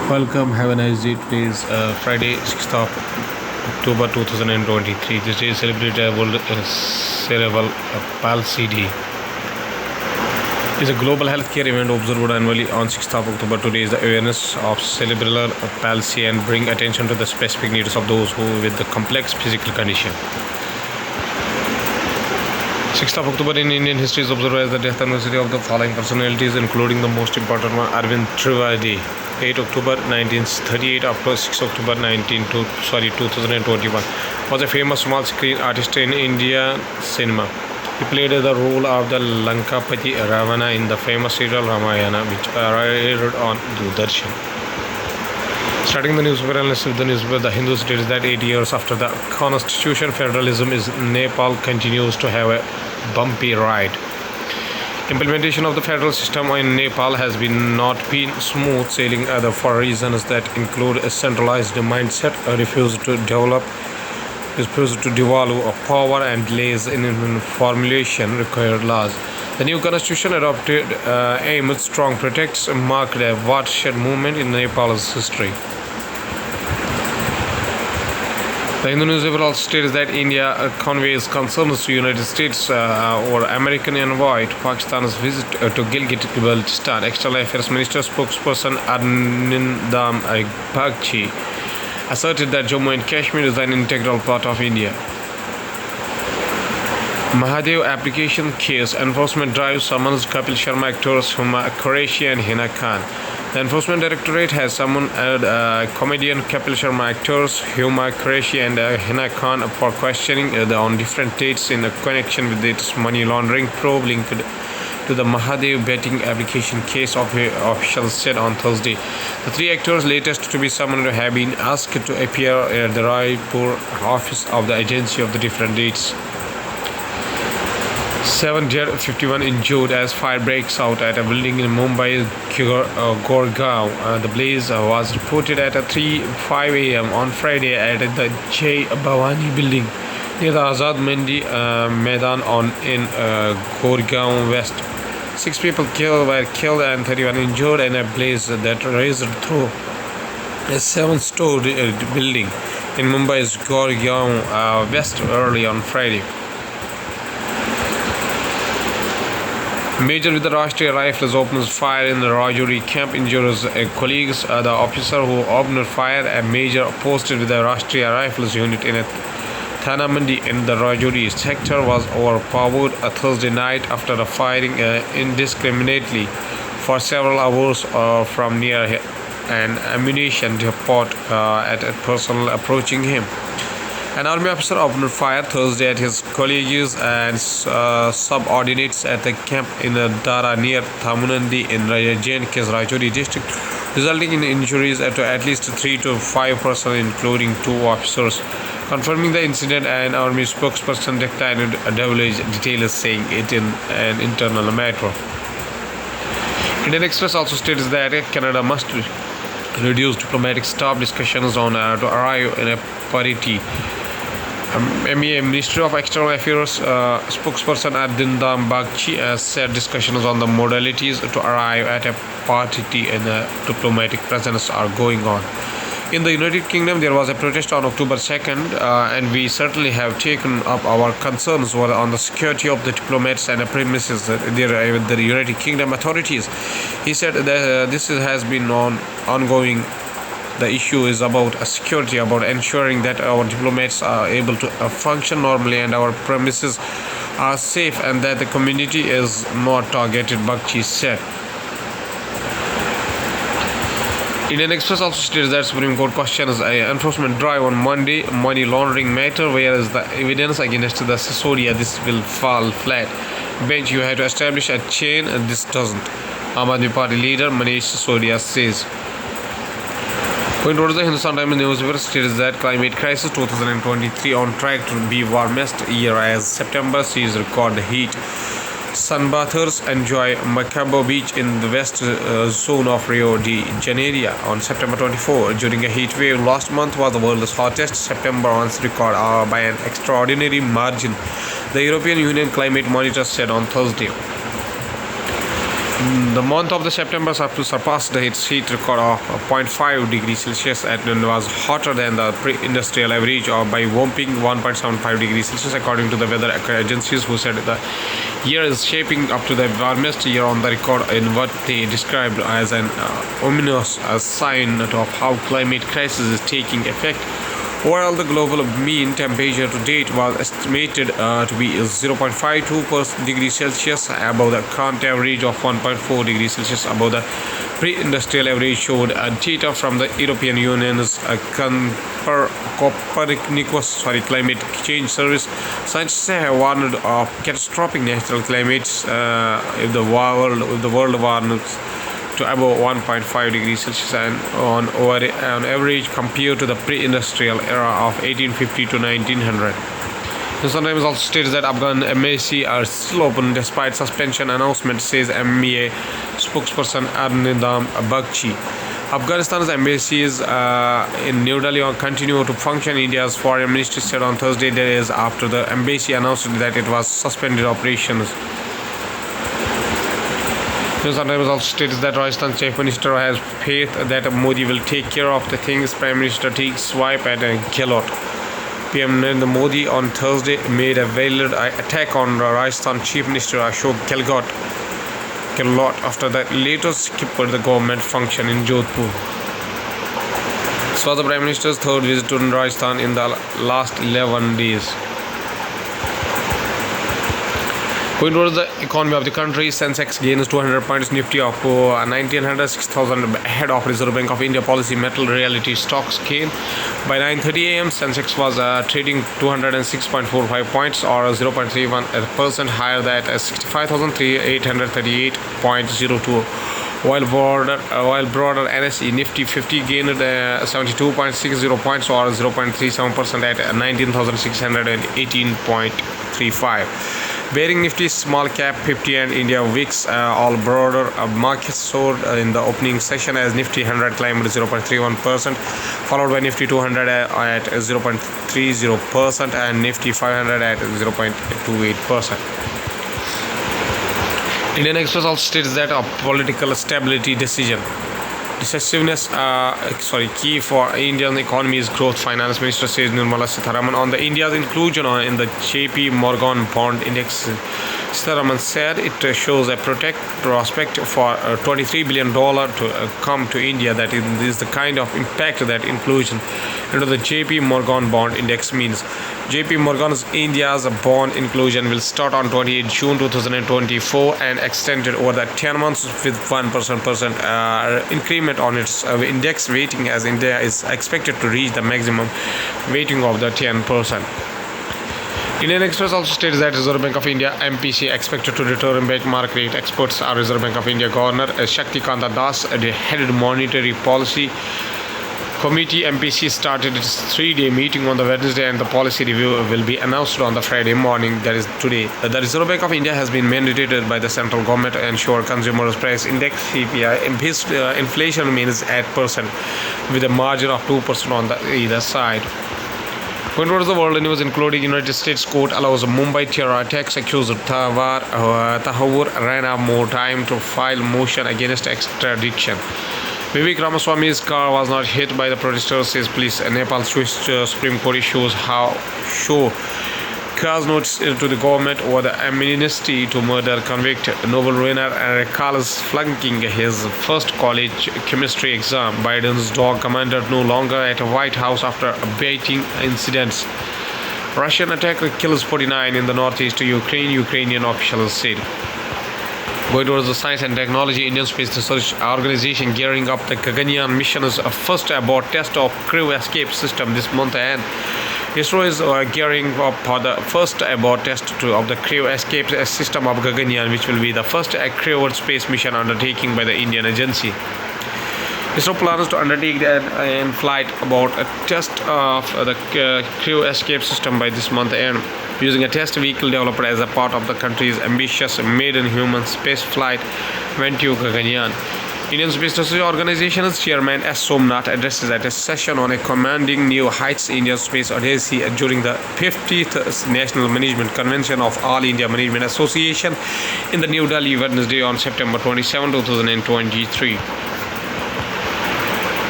Welcome, have a nice day. Today is Friday, 6th of October 2023. This day is celebrated World Cerebral Palsy Day. It's a global healthcare event observed annually on 6th of October. Today is the awareness of cerebral palsy and bring attention to the specific needs of those who with the complex physical condition. 6th of October in Indian history is observed as the death anniversary of the following personalities, including the most important one, Arvind Trivedi. 8 October 1938 after 6 October 2021 was a famous small screen artist in Indian cinema. He played the role of the Lankapati Ravana in the famous serial Ramayana, which aired on Doordarshan. Starting the newspaper analysis with the newspaper, The Hindu states that 8 years after the constitution, federalism in Nepal continues to have a bumpy ride. Implementation of the federal system in Nepal has not been smooth sailing either for reasons that include a centralized mindset, a refusal to devolve power, and delays in formulation required laws. The new constitution adopted amid strong protests marked a watershed moment in Nepal's history. The Hindu newspaper also states that India conveys concerns to United States or American envoy to Pakistan's visit to Gilgit-Baltistan. External Affairs Minister spokesperson Arnindam Bagchi asserted that Jammu and Kashmir is an integral part of India. Mahadev application case enforcement drive summons Kapil Sharma actors Huma Qureshi and Hina Khan. The Enforcement Directorate has summoned comedian Kapil Sharma actors Huma Qureshi and Hina Khan for questioning on different dates in connection with its money laundering probe linked to the Mahadev betting application case, officials said on Thursday. The three actors latest to be summoned have been asked to appear at the Raipur office of the agency of the different dates. 7 dead, 51 injured as fire breaks out at a building in Mumbai, Gorgaon. The blaze was reported at 3:05 a.m. on Friday at the Jai Bhavani building near the Azad Mandi Maidan in Gorgaon West. 6 people were killed and 31 injured in a blaze that raged through a 7-story building in Mumbai's Gorgaon West early on Friday. Major with the Rashtriya Rifles opens fire in the Rajouri camp, injures colleagues. The officer who opened fire, a major posted with the Rashtriya Rifles unit in a Thana Mandi in the Rajouri sector, was overpowered Thursday night after firing indiscriminately for several hours from near an ammunition depot at a personnel approaching him. An army officer opened fire Thursday at his colleagues and subordinates at the camp in Dara near Thamunandi in J&K's Rajouri district, resulting in injuries to at least 3 to 5 persons, including 2 officers. Confirming the incident, an army spokesperson declined divulge details, saying it in an internal matter. Indian Express also states that Canada must reduce diplomatic staff discussions on to arrive in a parity. Ministry of External Affairs spokesperson Arnindam Bagchi said discussions on the modalities to arrive at a parity and diplomatic presence are going on. In the United Kingdom, there was a protest on October 2nd, and we certainly have taken up our concerns on the security of the diplomats and premises there with the United Kingdom authorities. He said that this has been ongoing. The issue is about security, about ensuring that our diplomats are able to function normally and our premises are safe and that the community is not targeted, Bagchi said. Indian Express also states that Supreme Court questions an enforcement drive on Monday money laundering matter, whereas the evidence against the Sisodia this will fall flat. Bench, you have to establish a chain and this doesn't. Aam Aadmi Party leader Manish Sisodia says. Going towards the Hindustan Times newspaper states that climate crisis 2023 on track to be warmest year as September sees record heat. Sunbathers enjoy Macabo Beach in the west zone of Rio de Janeiro on September 24 during a heat wave. Last month was the world's hottest September on record by an extraordinary margin, the European Union Climate Monitor said on Thursday. The month of the September surpassed its heat record of 0.5 degrees Celsius and was hotter than the pre-industrial average by whopping 1.75 degrees Celsius, according to the weather agencies, who said the year is shaping up to the warmest year on the record in what they described as an ominous sign of how climate crisis is taking effect. Overall, the global mean temperature to date was estimated to be 0.52 degrees Celsius above the current average of 1.4 degrees Celsius above the pre-industrial average, showed data from the European Union's Copernicus Climate Change Service. Scientists have warned of catastrophic natural climates if the world warms to above 1.5 degrees Celsius and on average compared to the pre-industrial era of 1850 to 1900. The Sun Times also states that Afghan embassy are still open despite suspension announcement, says MEA spokesperson Arnidam Bagchi. Afghanistan's embassies in New Delhi continue to function. India's foreign ministry said on Thursday, days after the embassy announced that it was suspended operations. The Sun Times also states that Rajasthan Chief Minister has faith that Modi will take care of the things Prime Minister takes swipe at Gehlot. PM Narendra Modi on Thursday made a veiled attack on Rajasthan Chief Minister Ashok Gehlot after the later skipped the government function in Jodhpur. This was the Prime Minister's third visit to Rajasthan in the last 11 days. Going towards the economy of the country, Sensex gains 200 points, Nifty of 1900, 6,000 ahead of Reserve Bank of India policy. Metal reality stocks gain. By 9:30 a.m., Sensex was trading 206.45 points or 0.31% higher than 65,838.02. While broader NSE Nifty 50 gained 72.60 points or 0.37% at 19,618.35. Bearing Nifty Small Cap 50 and India VIX all broader markets soared in the opening session as Nifty 100 climbed 0.31%, followed by Nifty 200 at 0.30% and Nifty 500 at 0.28%. Indian Express also states that a political stability decisiveness key for Indian economy is growth. Finance Minister says Nirmala Sitharaman on the India's inclusion in the JP Morgan Bond Index. Sitharaman said it shows a prospect for $23 billion to come to India. That is the kind of impact that inclusion into the JP Morgan Bond Index means. JP Morgan's India's bond inclusion will start on 28 June 2024 and extended over the 10 months with 1% increment on its index weighting, as India is expected to reach the maximum weighting of the 10%. Indian Express also states that Reserve Bank of India MPC expected to return benchmark rate. Experts are Reserve Bank of India Governor Shaktikanta Das headed monetary policy committee. MPC started its 3-day meeting on the Wednesday and the policy review will be announced on the Friday morning, that is today. The Reserve Bank of India has been mandated by the central government to ensure consumer price index CPI inflation remains at percent with a margin of 2% on either side. Going towards the world news, including United States court allows Mumbai terror attacks accused Tahawur Rana more time to file motion against extradition. Vivek Ramaswamy's car was not hit by the protesters, says police. Nepal's Supreme Court show cars notice to the government over the amnesty to murder convict Nobel winner recalls flunking his first college chemistry exam. Biden's dog commander no longer at the White House after baiting incidents. Russian attack kills 49 in the northeast Ukraine, Ukrainian officials said. Going towards the science and technology, Indian Space Research Organization gearing up the Gaganyaan mission's first abort test of crew escape system this month, and ISRO is gearing up for the first abort test of the crew escape system of Gaganyaan, which will be the first crewed space mission undertaking by the Indian agency. ISRO plans to undertake an in-flight abort test of the crew escape system by this month end, using a test vehicle developed as a part of the country's ambitious maiden human space flight went to Gaganyaan. Indian Space Research Organization's chairman S. Somnath addresses at a session on a commanding new heights Indian space odyssey during the 50th National Management Convention of All India Management Association in the New Delhi Wednesday on September 27, 2023.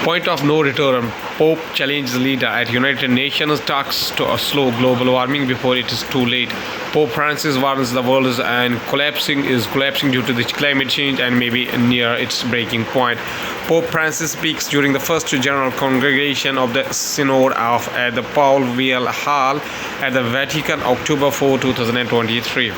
Point of no return. Pope challenges leader at United Nations talks to slow global warming before it is too late. Pope Francis warns the world is collapsing due to the climate change and may be near its breaking point. Pope Francis speaks during the first general congregation of the Synod at the Paul Vial Hall at the Vatican, October 4, 2023.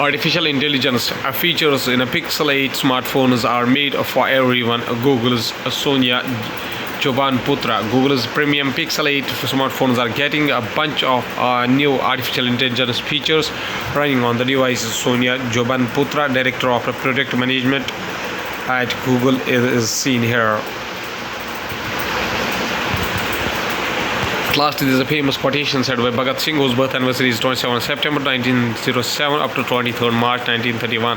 Artificial intelligence features in a Pixel 8 smartphones are made for everyone. Google's Sonia Jobanputra. Google's premium Pixel 8 smartphones are getting a bunch of new artificial intelligence features running on the devices. Sonia Jobanputra, director of product management at Google, is seen here. At last, this is a famous quotation said by Bhagat Singh, whose birth anniversary is 27 September 1907 up to 23rd March 1931.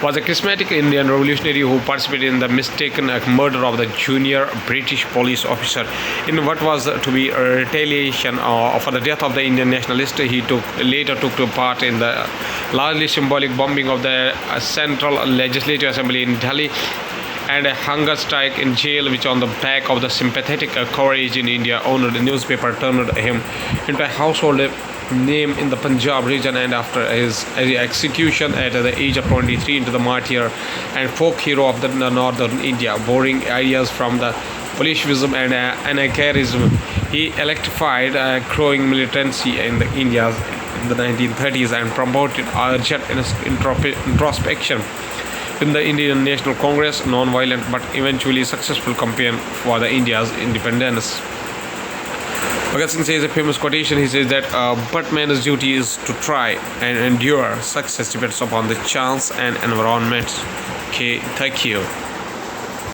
Was a charismatic Indian revolutionary who participated in the mistaken murder of the junior British police officer. In what was to be a retaliation for the death of the Indian nationalist, he later took part in the largely symbolic bombing of the Central Legislative Assembly in Delhi and a hunger strike in jail, which on the back of the sympathetic courage in India owned newspaper turned him into a household name in the Punjab region, and after his execution at the age of 23 into the martyr and folk hero of the northern India, borrowing ideas from the Bolshevism and anarchism. He electrified growing militancy in the India in the 1930s and promoted urgent introspection in the Indian National Congress, non-violent but eventually successful campaign for the India's independence. Bhagat Singh says a famous quotation. He says that but man's duty is to try and endure. Success depends upon the chance and environment. Okay, thank you.